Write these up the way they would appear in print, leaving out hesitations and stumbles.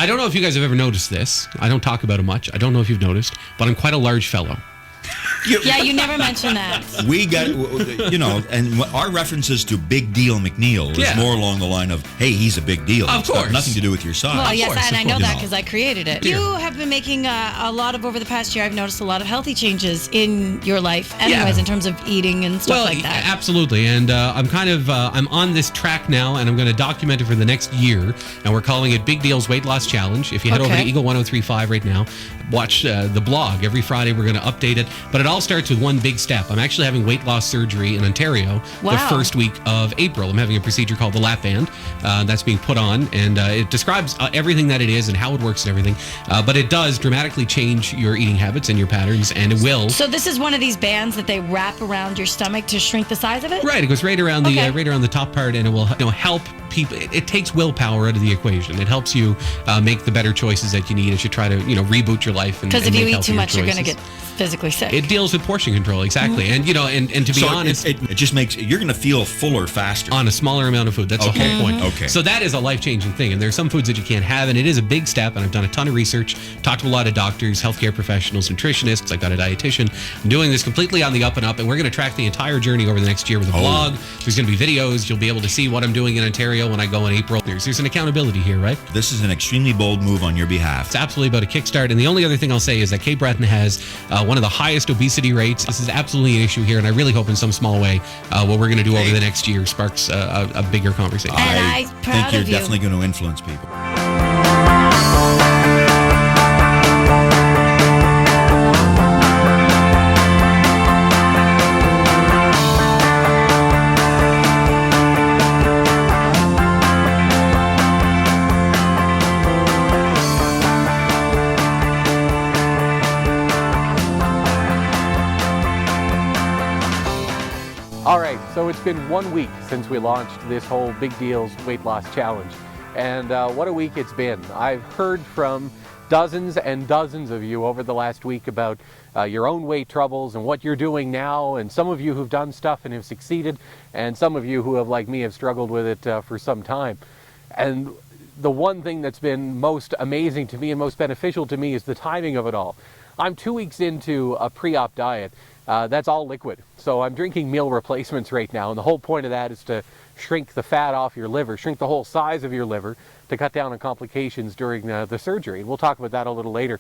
I don't know if you guys have ever noticed this. I don't talk about it much. I don't know if you've noticed, but I'm quite a large fellow. Yeah, you never mentioned that. We got, and our references to Big Deal McNeil is more along the line of, hey, he's a big deal. Of It's course. got nothing to do with your size. Well, yes, and I know that You because I created it. Yeah. You have been making a lot of, over the past year, I've noticed a lot of healthy changes in your life anyways, in terms of eating and stuff like that. Absolutely. And I'm I'm on this track now, and I'm going to document it for the next year. And we're calling it Big Deal's Weight Loss Challenge. If you head over to Eagle 1035 right now, watch the blog. Every Friday, we're going to update it. But it all starts with one big step. I'm actually having weight loss surgery in Ontario the first week of April. I'm having a procedure called the lap band that's being put on, and it describes everything that it is and how it works and everything. But it does dramatically change your eating habits and your patterns, and it will. So this is one of these bands that they wrap around your stomach to shrink the size of it? Right. It goes right around the top part, and it will help people. It takes willpower out of the equation. It helps you make the better choices that you need as you try to reboot your life. Because if you eat too much, you're going to get physically sick. It deals with portion control, exactly. And and to be honest, it just makes you're going to feel fuller faster on a smaller amount of food. That's the whole point. Okay. So that is a life-changing thing, and there's some foods that you can't have, and it is a big step. And I've done a ton of research, talked to a lot of doctors, healthcare professionals, nutritionists. I've got a dietitian. I'm doing this completely on the up and up, and we're going to track the entire journey over the next year with a blog. There's going to be videos. You'll be able to see what I'm doing in Ontario when I go in April. There's an accountability here, right? This is an extremely bold move on your behalf. It's absolutely about a kickstart. And the only other thing I'll say is that Cape Breton has one of the highest obesity rates. This is absolutely an issue here, and I really hope in some small way what we're going to do over the next year sparks a bigger conversation. And I think you're definitely going to influence people. All right, so it's been 1 week since we launched this whole Big Deals Weight Loss Challenge. And what a week it's been. I've heard from dozens and dozens of you over the last week about your own weight troubles and what you're doing now, and some of you who've done stuff and have succeeded, and some of you who have, like me, have struggled with it for some time. And the one thing that's been most amazing to me and most beneficial to me is the timing of it all. I'm 2 weeks into a pre-op diet. That's all liquid. So I'm drinking meal replacements right now, and the whole point of that is to shrink the fat off your liver, shrink the whole size of your liver to cut down on complications during the surgery. We'll talk about that a little later.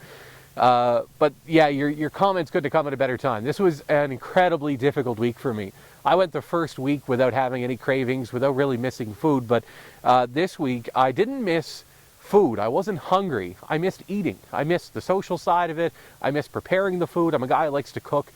But yeah, your comment's good to come at a better time. This was an incredibly difficult week for me. I went the first week without having any cravings, without really missing food, but this week I didn't miss food. I wasn't hungry. I missed eating. I missed the social side of it. I missed preparing the food. I'm a guy who likes to cook.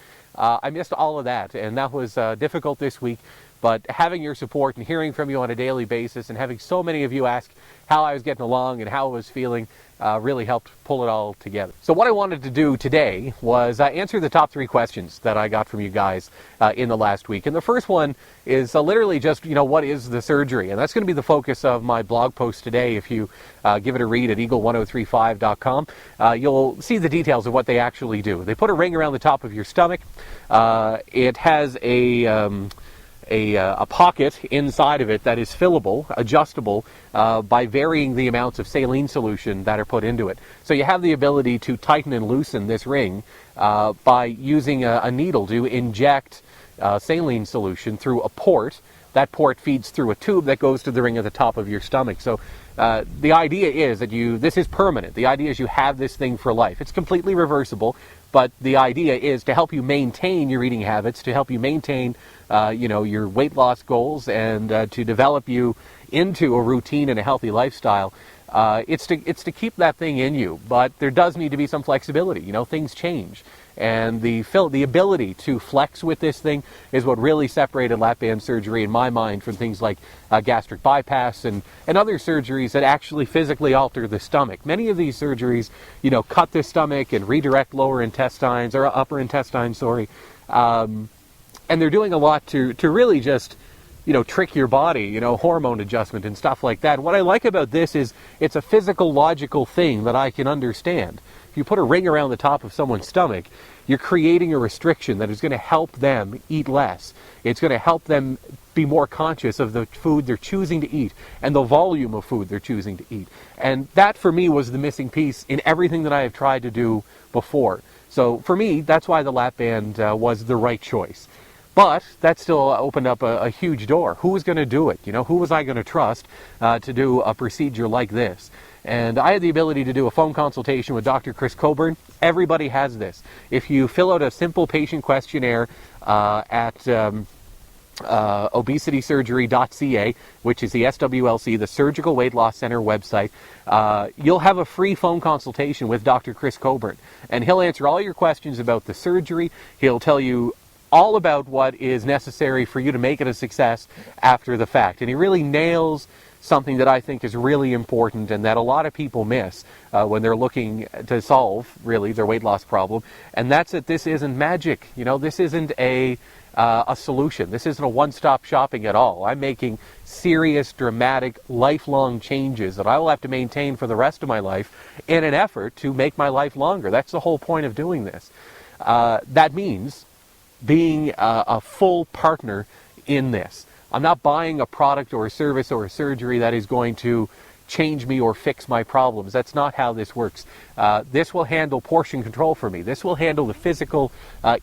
I missed all of that, and that was difficult this week. But having your support and hearing from you on a daily basis and having so many of you ask how I was getting along and how I was feeling really helped pull it all together. So what I wanted to do today was answer the top 3 questions that I got from you guys in the last week. And the first one is literally just, what is the surgery? And that's going to be the focus of my blog post today. If you give it a read at eagle1035.com, you'll see the details of what they actually do. They put a ring around the top of your stomach. It has a pocket inside of it that is fillable, adjustable, by varying the amounts of saline solution that are put into it. So you have the ability to tighten and loosen this ring by using a needle to inject saline solution through a port. That port feeds through a tube that goes to the ring at the top of your stomach. So the idea is that this is permanent. The idea is you have this thing for life. It's completely reversible, but the idea is to help you maintain your eating habits, to help you maintain your weight loss goals, and to develop you into a routine and a healthy lifestyle. It's to keep that thing in you, but there does need to be some flexibility. Things change. And the ability to flex with this thing is what really separated lap band surgery in my mind from things like gastric bypass and other surgeries that actually physically alter the stomach. Many of these surgeries, cut the stomach and redirect upper intestines, and they're doing a lot to really just, trick your body, hormone adjustment and stuff like that. What I like about this is it's a physical, logical thing that I can understand. If you put a ring around the top of someone's stomach, you're creating a restriction that is going to help them eat less. It's going to help them be more conscious of the food they're choosing to eat and the volume of food they're choosing to eat. And that, for me, was the missing piece in everything that I have tried to do before. So for me, that's why the lap band was the right choice. But that still opened up a huge door. Who was going to do it? Who was I going to trust to do a procedure like this? And I had the ability to do a phone consultation with Dr. Chris Coburn. Everybody has this. If you fill out a simple patient questionnaire at obesitysurgery.ca, which is the SWLC, the Surgical Weight Loss Center website, you'll have a free phone consultation with Dr. Chris Coburn. And he'll answer all your questions about the surgery. He'll tell you all about what is necessary for you to make it a success after the fact. And he really nails something that I think is really important and that a lot of people miss when they're looking to solve, really, their weight loss problem. And that's that this isn't magic. This isn't a solution. This isn't a one-stop shopping at all. I'm making serious, dramatic, lifelong changes that I will have to maintain for the rest of my life in an effort to make my life longer. That's the whole point of doing this. That means being a full partner in this. I'm not buying a product or a service or a surgery that is going to change me or fix my problems. That's not how this works. This will handle portion control for me. This will handle the physical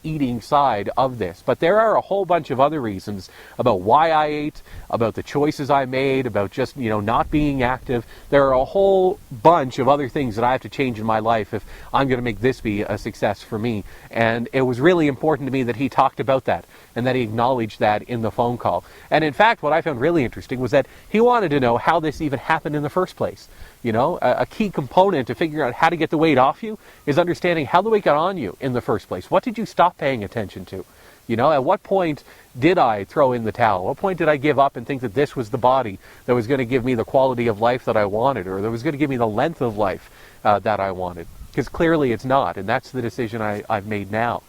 eating side of this. But there are a whole bunch of other reasons about why I ate, about the choices I made, about just, not being active. There are a whole bunch of other things that I have to change in my life if I'm going to make this be a success for me. And it was really important to me that he talked about that and that he acknowledged that in the phone call. And in fact, what I found really interesting was that he wanted to know how this even happened in the first place. A key component to figuring out how to get the weight off you is understanding how the weight got on you in the first place. What did you stop paying attention to? At what point did I throw in the towel? At what point did I give up and think that this was the body that was going to give me the quality of life that I wanted, or that was going to give me the length of life that I wanted? Because clearly it's not, and that's the decision I've made now.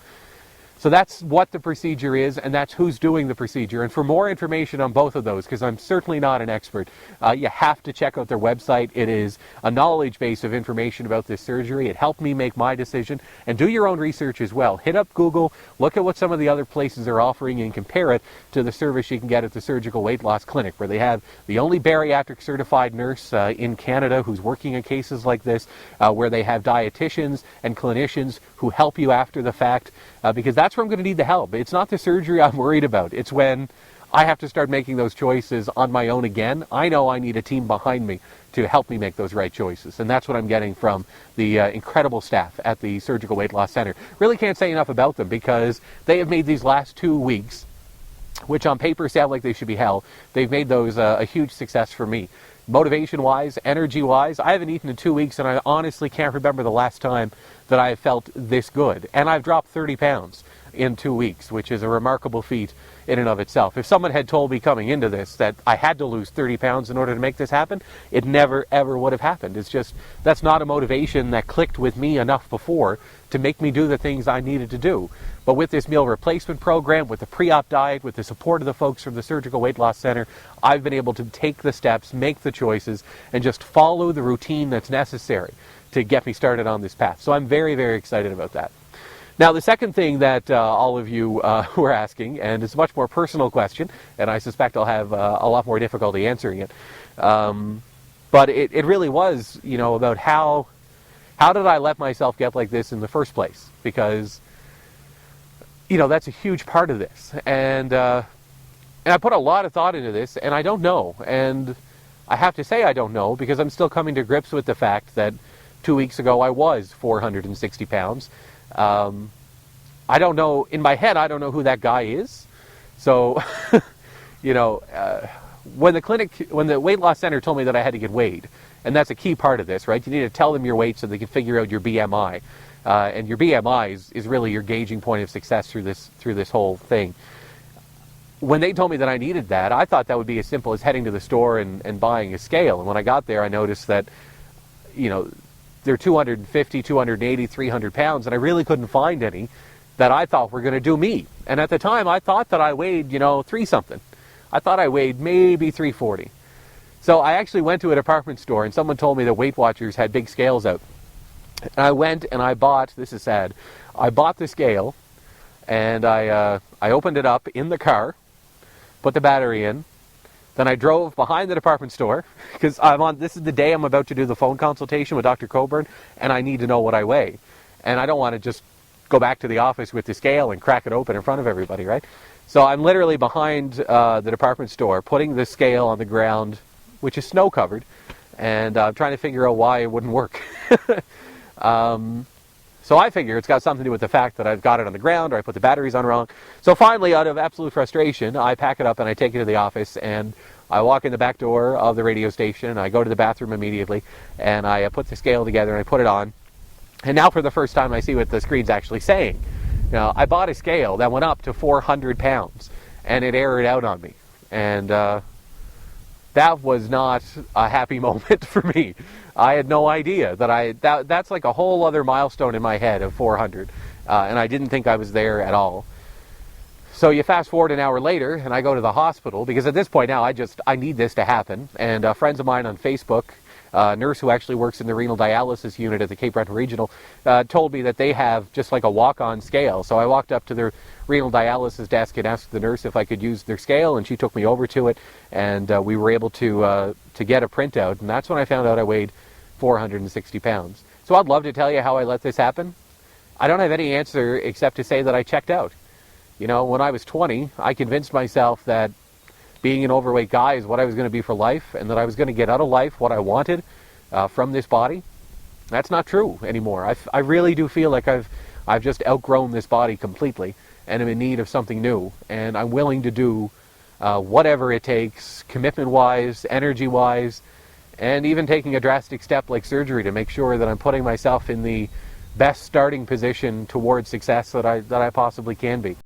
So that's what the procedure is, and that's who's doing the procedure. And for more information on both of those, because I'm certainly not an expert, you have to check out their website. It is a knowledge base of information about this surgery. It helped me make my decision. And do your own research as well. Hit up Google, look at what some of the other places are offering, and compare it to the service you can get at the Surgical Weight Loss Clinic, where they have the only bariatric certified nurse in Canada who's working on cases like this, where they have dietitians and clinicians who help you after the fact, because that's where I'm going to need the help. It's not the surgery I'm worried about. It's when I have to start making those choices on my own again. I know I need a team behind me to help me make those right choices. And that's what I'm getting from the incredible staff at the Surgical Weight Loss Center. Really can't say enough about them, because they have made these last 2 weeks, which on paper sound like they should be hell, they've made those a huge success for me. Motivation-wise, energy-wise, I haven't eaten in 2 weeks, and I honestly can't remember the last time that I felt this good. And I've dropped 30 pounds in 2 weeks, which is a remarkable feat in and of itself. If someone had told me coming into this that I had to lose 30 pounds in order to make this happen, it never, ever would have happened. It's just, that's not a motivation that clicked with me enough before to make me do the things I needed to do. But with this meal replacement program, with the pre-op diet, with the support of the folks from the Surgical Weight Loss Center, I've been able to take the steps, make the choices, and just follow the routine that's necessary to get me started on this path. So I'm very, very excited about that. Now, the second thing that all of you were asking, and it's a much more personal question, and I suspect I'll have a lot more difficulty answering it, but it really was, about how did I let myself get like this in the first place? Because, that's a huge part of this. And I put a lot of thought into this, and I don't know. And I have to say I don't know, because I'm still coming to grips with the fact that 2 weeks ago I was 460 pounds. I don't know, in my head, I don't know who that guy is. So, when the weight loss center told me that I had to get weighed, and that's a key part of this, right? You need to tell them your weight so they can figure out your BMI. And your BMI is really your gauging point of success through this whole thing. When they told me that I needed that, I thought that would be as simple as heading to the store and buying a scale. And when I got there, I noticed that, they're 250, 280, 300 pounds, and I really couldn't find any that I thought were going to do me. And at the time, I thought that I weighed, 3-something. I thought I weighed maybe 340. So I actually went to a department store and someone told me that Weight Watchers had big scales out. And I went and I bought, this is sad, I bought the scale and I opened it up in the car, put the battery in, then I drove behind the department store because this is the day I'm about to do the phone consultation with Dr. Coburn and I need to know what I weigh. And I don't want to just go back to the office with the scale and crack it open in front of everybody, right? So I'm literally behind the department store putting the scale on the ground, which is snow covered, and I'm trying to figure out why it wouldn't work. So I figure it's got something to do with the fact that I've got it on the ground or I put the batteries on wrong. So finally, out of absolute frustration, I pack it up and I take it to the office and I walk in the back door of the radio station. I go to the bathroom immediately and I put the scale together and I put it on. And now for the first time I see what the screen's actually saying. Now, I bought a scale that went up to 400 pounds and it errored out on me. And that was not a happy moment for me. I had no idea that's like a whole other milestone in my head of 400, and I didn't think I was there at all. So you fast forward an hour later, and I go to the hospital because at this point now I need this to happen. And friends of mine on Facebook, a nurse who actually works in the renal dialysis unit at the Cape Breton Regional, told me that they have just like a walk-on scale. So I walked up to their renal dialysis desk and asked the nurse if I could use their scale, and she took me over to it, and we were able to get a printout, and that's when I found out I weighed 460 pounds. So I'd love to tell you how I let this happen. I don't have any answer except to say that I checked out. You know, when I was 20, I convinced myself that being an overweight guy is what I was going to be for life, and that I was going to get out of life what I wanted from this body. That's not true anymore. I really do feel like I've just outgrown this body completely, and I'm in need of something new. And I'm willing to do whatever it takes, commitment-wise, energy-wise, and even taking a drastic step like surgery to make sure that I'm putting myself in the best starting position towards success that I possibly can be.